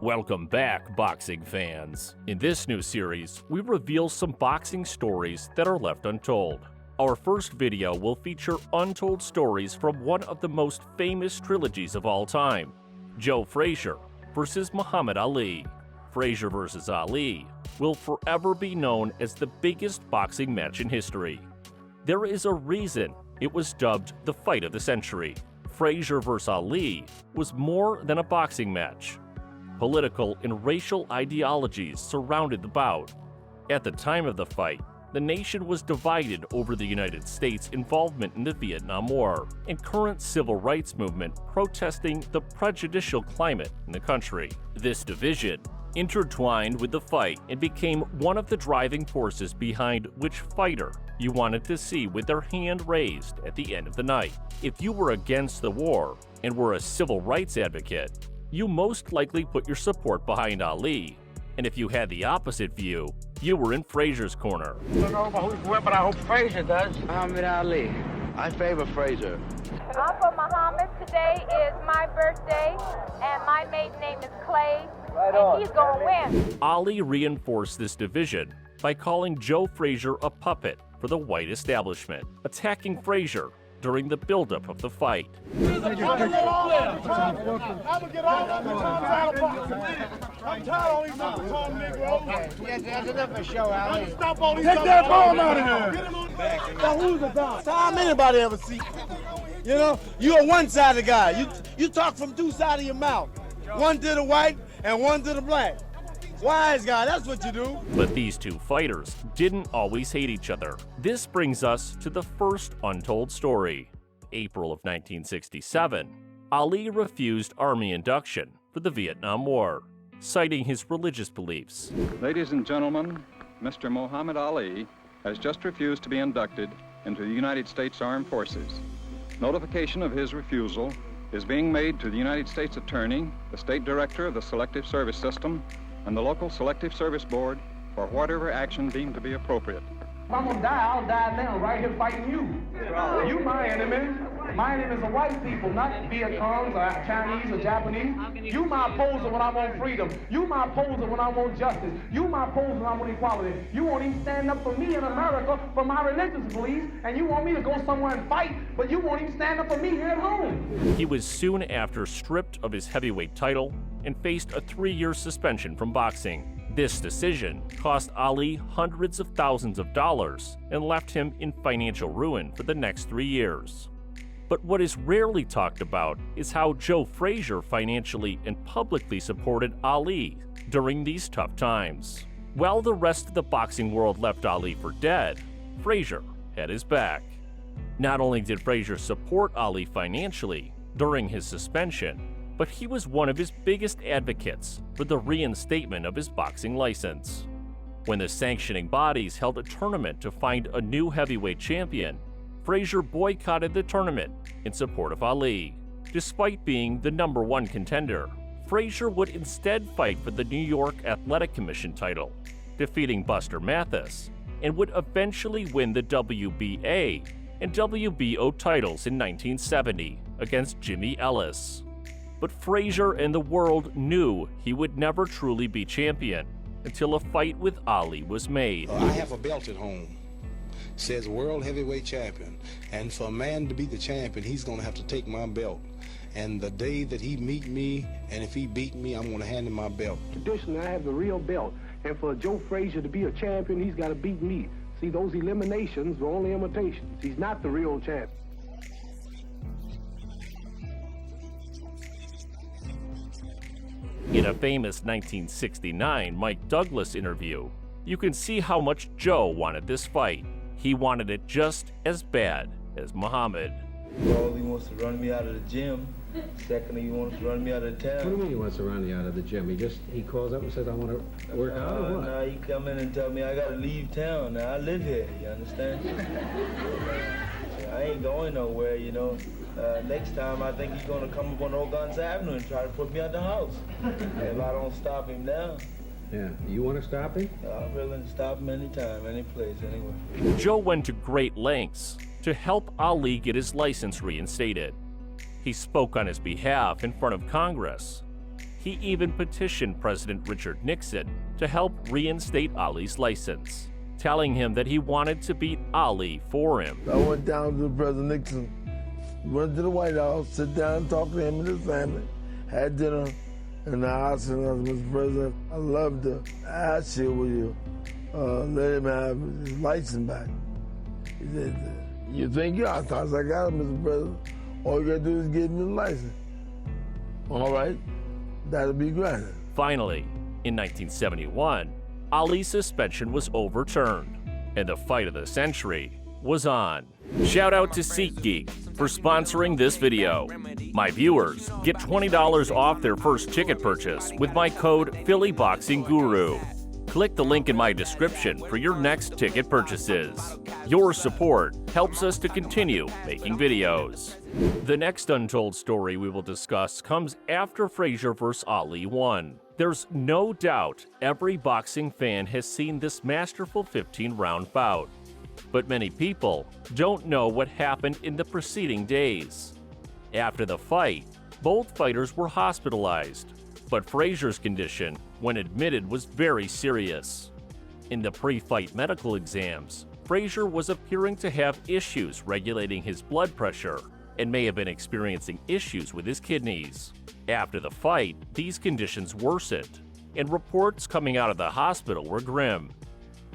Welcome back, boxing fans. In this new series, we reveal some boxing stories that are left untold. Our first video will feature untold stories from one of the most famous trilogies of all time, Joe Frazier versus Muhammad Ali. Frazier versus Ali will forever be known as the biggest boxing match in history. There is a reason it was dubbed the fight of the century. Frazier versus Ali was more than a boxing match. Political and racial ideologies surrounded the bout. At the time of the fight, the nation was divided over the United States' involvement in the Vietnam War and current civil rights movement protesting the prejudicial climate in the country. This division intertwined with the fight and became one of the driving forces behind which fighter you wanted to see with their hand raised at the end of the night. If you were against the war and were a civil rights advocate, you most likely put your support behind Ali, and if you had the opposite view, you were in Frazier's corner. I don't know about who's what, but I hope Frazier does. Muhammad Ali. I favor Frazier. I'm for Muhammad. Today is my birthday, and my maiden name is Clay, and he's gonna win. Ali reinforced this division by calling Joe Frazier a puppet for the white establishment, attacking Frazier during the buildup of the fight. I'm tired of all these other Negroes. That's enough for show, Ali. Stop all these other. Take that bomb out of here. Now who's the dog? Time anybody ever see? You know, you're a one-sided guy. You talk from two sides of your mouth. One to the white and one to the black. Wise guy, that's what you do. But these two fighters didn't always hate each other. This brings us to the first untold story. April of 1967, Ali refused Army induction for the Vietnam War, citing his religious beliefs. Ladies and gentlemen, Mr. Muhammad Ali has just refused to be inducted into the United States Armed Forces. Notification of his refusal is being made to the United States Attorney, the State Director of the Selective Service System, and the local Selective Service Board for whatever action deemed to be appropriate. If I'm gonna die, I'll die now, right here fighting you. You my enemy. My enemies are white people, not Viet Congs or Chinese or Japanese. You my opposer when I want freedom. You my opposer when I want justice. You my opposer when I want equality. You won't even stand up for me in America for my religious beliefs, and you want me to go somewhere and fight, but you won't even stand up for me here at home. He was soon after stripped of his heavyweight title and faced a 3-year suspension from boxing. This decision cost Ali hundreds of thousands of dollars and left him in financial ruin for the next 3 years. But what is rarely talked about is how Joe Frazier financially and publicly supported Ali during these tough times. While the rest of the boxing world left Ali for dead, Frazier had his back. Not only did Frazier support Ali financially during his suspension, but he was one of his biggest advocates for the reinstatement of his boxing license. When the sanctioning bodies held a tournament to find a new heavyweight champion, Frazier boycotted the tournament in support of Ali. Despite being the #1 contender, Frazier would instead fight for the New York Athletic Commission title, defeating Buster Mathis, and would eventually win the WBA and WBO titles in 1970 against Jimmy Ellis. But Frazier and the world knew he would never truly be champion until a fight with Ali was made. I have a belt at home. Says world heavyweight champion. And for a man to be the champion, he's going to have to take my belt. And the day that he meet me, and if he beat me, I'm going to hand him my belt. Traditionally, I have the real belt. And for Joe Frazier to be a champion, he's got to beat me. See, those eliminations were only imitations. He's not the real champion. In a famous 1969 Mike Douglas interview, you can see how much Joe wanted this fight. He wanted it just as bad as Muhammad. Well, he wants to run me out of the gym. Secondly, he wants to run me out of town. What do you mean he wants to run you out of the gym? He calls up and says, I want to work out or what? No, he come in and tell me I got to leave town. Now, I live here, you understand? I ain't going nowhere, you know. Next time, I think he's going to come up on Old Guns Avenue and try to put me out the house. If I don't stop him now. Yeah, you want to stop him? I'm willing to stop him anytime, any place, anywhere. Joe went to great lengths to help Ali get his license reinstated. He spoke on his behalf in front of Congress. He even petitioned President Richard Nixon to help reinstate Ali's license, telling him that he wanted to beat Ali for him. I went down to President Nixon, went to the White House, sit down, talk to him and his family, had dinner, and I asked him, Mr. President, I'd love to ask you, will you let him have his license back? He said, you think you are? I thought I got him, Mr. President. All you gotta do is give me the license. All right, that'll be granted. Finally, in 1971, Ali's suspension was overturned, and the fight of the century was on. Shout out to SeatGeek for sponsoring this video. My viewers get $20 off their first ticket purchase with my code PhillyBoxingGuru. Click the link in my description for your next ticket purchases. Your support helps us to continue making videos. The next untold story we will discuss comes after Frazier vs. Ali won. There's no doubt every boxing fan has seen this masterful 15-round bout. But many people don't know what happened in the preceding days. After the fight, both fighters were hospitalized, but Frazier's condition, when admitted, was very serious. In the pre-fight medical exams, Frazier was appearing to have issues regulating his blood pressure and may have been experiencing issues with his kidneys. After the fight, these conditions worsened, and reports coming out of the hospital were grim.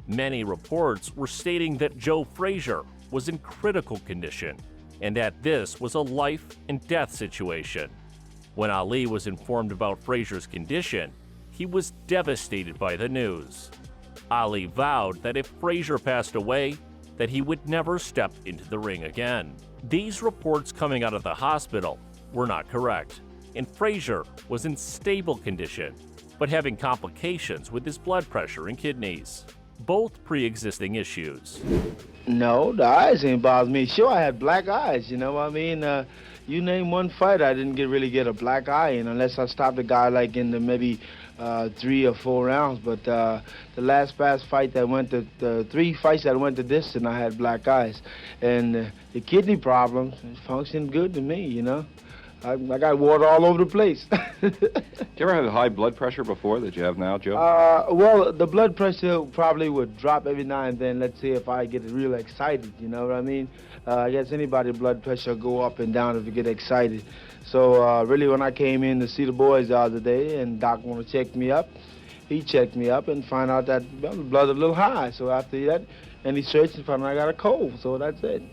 Many reports were stating that Joe Frazier was in critical condition and that this was a life and death situation. When Ali was informed about Frazier's condition, he was devastated by the news. Ali vowed that if Frazier passed away, that he would never step into the ring again. These reports coming out of the hospital were not correct, and Frazier was in stable condition, but having complications with his blood pressure and kidneys, both pre-existing issues. No, the eyes ain't bother me. Sure, I had black eyes, you know what I mean? You name one fight, I didn't really get a black eye in unless I stopped a guy like in the maybe 3 or 4 rounds. But the last past fight that went to, the 3 fights that went to distance, I had black eyes. And the kidney problems functioned good to me, you know? I got water all over the place. Did you ever have high blood pressure before that you have now, Joe? Well, the blood pressure probably would drop every now and then. Let's say if I get real excited, you know what I mean? I guess anybody's blood pressure go up and down if you get excited. So really when I came in to see the boys the other day and Doc wanted to check me up, he checked me up and found out that the blood was a little high. So after that, and he searched and found out I got a cold. So that's it.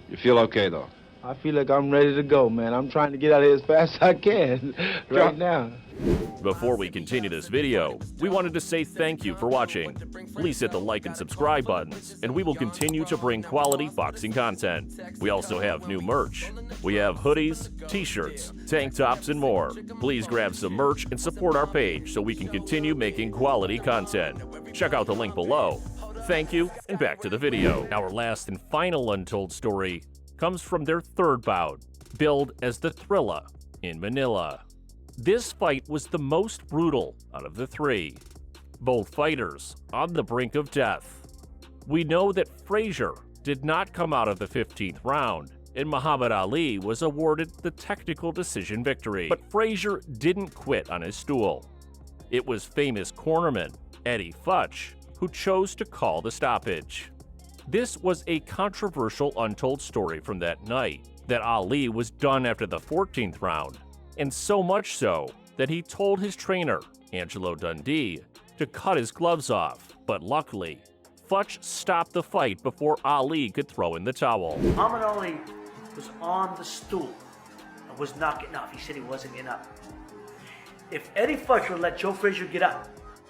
You feel okay, though? I feel like I'm ready to go, man. I'm trying to get out of here as fast as I can right now. Before we continue this video, we wanted to say thank you for watching. Please hit the like and subscribe buttons, and we will continue to bring quality boxing content. We also have new merch. We have hoodies, t-shirts, tank tops, and more. Please grab some merch and support our page so we can continue making quality content. Check out the link below. Thank you, and back to the video. Our last and final untold story comes from their third bout, billed as the Thrilla in Manila. This fight was the most brutal out of the 3. Both fighters on the brink of death. We know that Frazier did not come out of the 15th round, and Muhammad Ali was awarded the technical decision victory. But Frazier didn't quit on his stool. It was famous cornerman Eddie Futch who chose to call the stoppage. This was a controversial untold story from that night, that Ali was done after the 14th round, and so much so that he told his trainer, Angelo Dundee, to cut his gloves off. But luckily, Futch stopped the fight before Ali could throw in the towel. Muhammad Ali was on the stool and was not getting up. He said he wasn't getting up. If Eddie Futch would let Joe Frazier get up,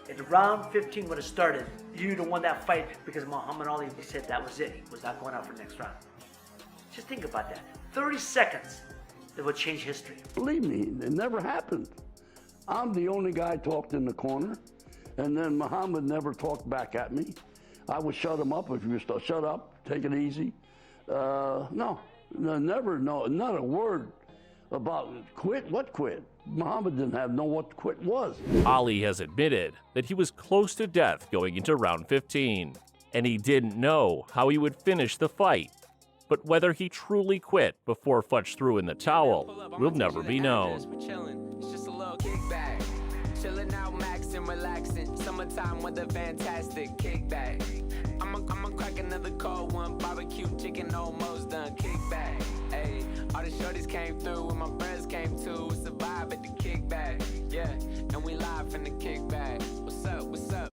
and round 15 would have started, you'd have won that fight because Muhammad Ali said that was it. He was not going out for the next round. Just think about that. 30 seconds that would change history. Believe me, it never happened. I'm the only guy talked in the corner, and then Muhammad never talked back at me. I would shut him up if he was to shut up, take it easy. No, not a word about quit. What quit? Muhammad didn't know what quit was. Ali has admitted that he was close to death going into round 15, and he didn't know how he would finish the fight. But whether he truly quit before Futch threw in the towel will never be known. It's just a little kickback. max and relaxing. Summertime with a fantastic kickback. I'ma crack another cold one. Barbecue chicken almost done. Kickback. Ayy, all the shorties came through and my friends came too. It's a vibe at the kickback. Yeah, and we live from the kickback.